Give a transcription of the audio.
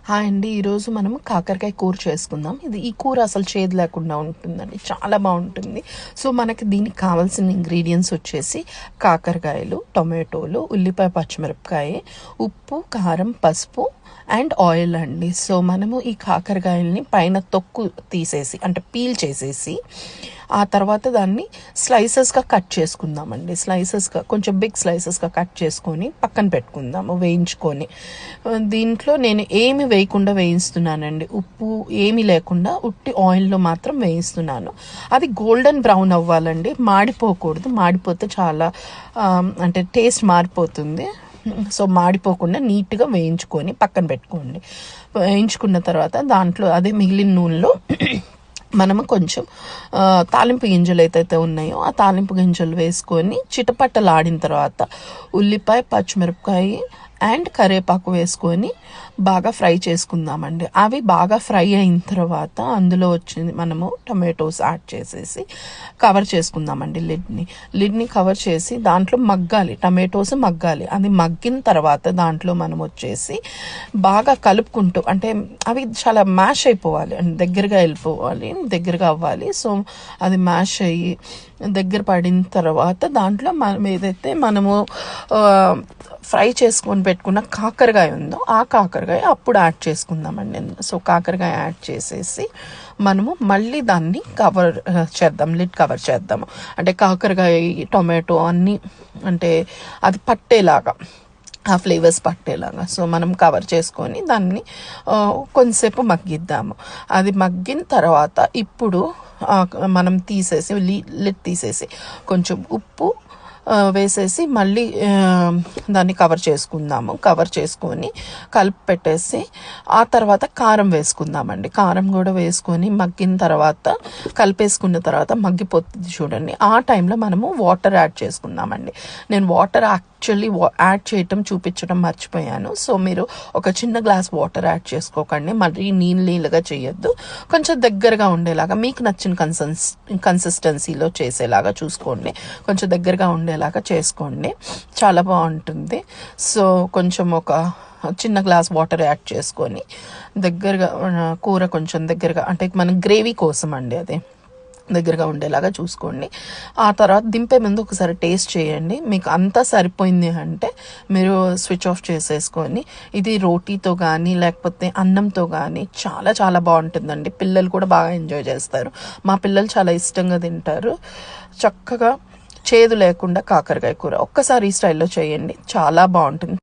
Hi అండి, ఈరోజు మనం కాకరకాయ కూర చేసుకుందాం. ఈ కూర అసలు చేదు లేకుండా ఉంటుందండి, చాలా బాగుంటుంది. సో మనకి దీనికి కావాల్సిన ఇంగ్రీడియంట్స్ వచ్చేసి కాకరకాయలు, టొమాటోలు, ఉల్లిపాయ, పచ్చిమిరపకాయ, ఉప్పు, కారం, పసుపు అండ్ ఆయిల్ అండి. సో మనము ఈ కాకరకాయల్ని పైన తొక్కు తీసేసి అంటే పీల్ చేసేసి ఆ తర్వాత దాన్ని స్లైసెస్గా కట్ చేసుకుందామండి. స్లైసెస్గా కొంచెం బిగ్ స్లైసెస్గా కట్ చేసుకొని పక్కన పెట్టుకుందాము, వేయించుకొని. దీంట్లో నేను ఏమి వేయకుండా వేయిస్తున్నానండి, ఉప్పు ఏమీ లేకుండా ఉట్టి ఆయిల్లో మాత్రం వేయిస్తున్నాను. అది గోల్డెన్ బ్రౌన్ అవ్వాలండి, మాడిపోకూడదు. మాడిపోతే చాలా అంటే టేస్ట్ మారిపోతుంది. సో మాడిపోకుండా నీట్గా వేయించుకొని పక్కన పెట్టుకోండి. వేయించుకున్న తర్వాత దాంట్లో అదే మిగిలిన నూనెలో మనము కొంచెం తాలింపు గింజలు ఏదైతే ఉన్నాయో ఆ తాలింపు గింజలు వేసుకొని చిటపట్టలాడిన తర్వాత ఉల్లిపాయ, పచ్చిమిరపకాయ అండ్ కరివేపాకు వేసుకొని బాగా ఫ్రై చేసుకుందామండి. అవి బాగా ఫ్రై అయిన తర్వాత అందులో వచ్చింది మనము టొమాటోస్ యాడ్ చేసేసి కవర్ చేసుకుందామండి. లిడ్ని కవర్ చేసి దాంట్లో మగ్గాలి, టమాటోస్ మగ్గాలి. అది మగ్గిన తర్వాత దాంట్లో మనం వచ్చేసి బాగా కలుపుకుంటూ, అంటే అవి చాలా మ్యాష్ అయిపోవాలి, దగ్గరగా వెళ్ళిపోవాలి, దగ్గరగా అవ్వాలి. సో అది మ్యాష్ అయ్యి దగ్గర పడిన తర్వాత దాంట్లో మనం ఏదైతే మనము ఫ్రై చేసుకొని పెట్టుకున్న కాకరకాయ ఉందో ఆ కాకరకాయ అప్పుడు యాడ్ చేసుకుందామండి. సో కాకరకాయ యాడ్ చేసేసి మనము మళ్ళీ దాన్ని కవర్ చేద్దాం, లిడ్ కవర్ చేద్దాము. అంటే కాకరకాయ, టొమాటో అన్నీ అంటే అది పట్టేలాగా, ఆ ఫ్లేవర్స్ పట్టేలాగా. సో మనం కవర్ చేసుకొని దాన్ని కొంతసేపు మగ్గిద్దాము. అది మగ్గిన తర్వాత ఇప్పుడు మనం తీసేసి లిడ్ తీసేసి కొంచెం ఉప్పు వేసేసి మళ్ళీ దాన్ని కవర్ చేసుకుందాము. కవర్ చేసుకొని కలిపి పెట్టేసి ఆ తర్వాత కారం వేసుకుందామండి. కారం కూడా వేసుకొని మగ్గిన తర్వాత కలిపేసుకున్న తర్వాత మగ్గిపోతుంది చూడండి. ఆ టైంలో మనము వాటర్ యాడ్ చేసుకుందామండి. నేను వాటర్ యాక్చువల్లీ యాడ్ చేయటం చూపించడం మర్చిపోయాను. సో మీరు ఒక చిన్న గ్లాస్ వాటర్ యాడ్ చేసుకోకండి, మళ్ళీ నీళ్ళగా చేయొద్దు. కొంచెం దగ్గరగా ఉండేలాగా మీకు నచ్చిన కన్సిస్టెన్సీలో చేసేలాగా చూసుకోండి. కొంచెం దగ్గరగా ఉండేలాగా చేసుకోండి, చాలా బాగుంటుంది. సో కొంచెం ఒక చిన్న గ్లాస్ వాటర్ యాడ్ చేసుకొని దగ్గరగా కూర కొంచెం దగ్గరగా, అంటే మన గ్రేవీ కోసం అండి, అది దగ్గరగా ఉండేలాగా చూసుకోండి. ఆ తర్వాత దింపే ముందు ఒకసారి టేస్ట్ చేయండి. మీకు అంతా సరిపోయింది అంటే మీరు స్విచ్ ఆఫ్ చేసేసుకొని ఇది రోటీతో కానీ లేకపోతే అన్నంతో కానీ చాలా చాలా బాగుంటుందండి. పిల్లలు కూడా బాగా ఎంజాయ్ చేస్తారు. మా పిల్లలు చాలా ఇష్టంగా తింటారు. చక్కగా చేదు లేకుండా కాకరకాయ కూర ఒక్కసారి ఈ స్టైల్లో చేయండి, చాలా బాగుంటుంది.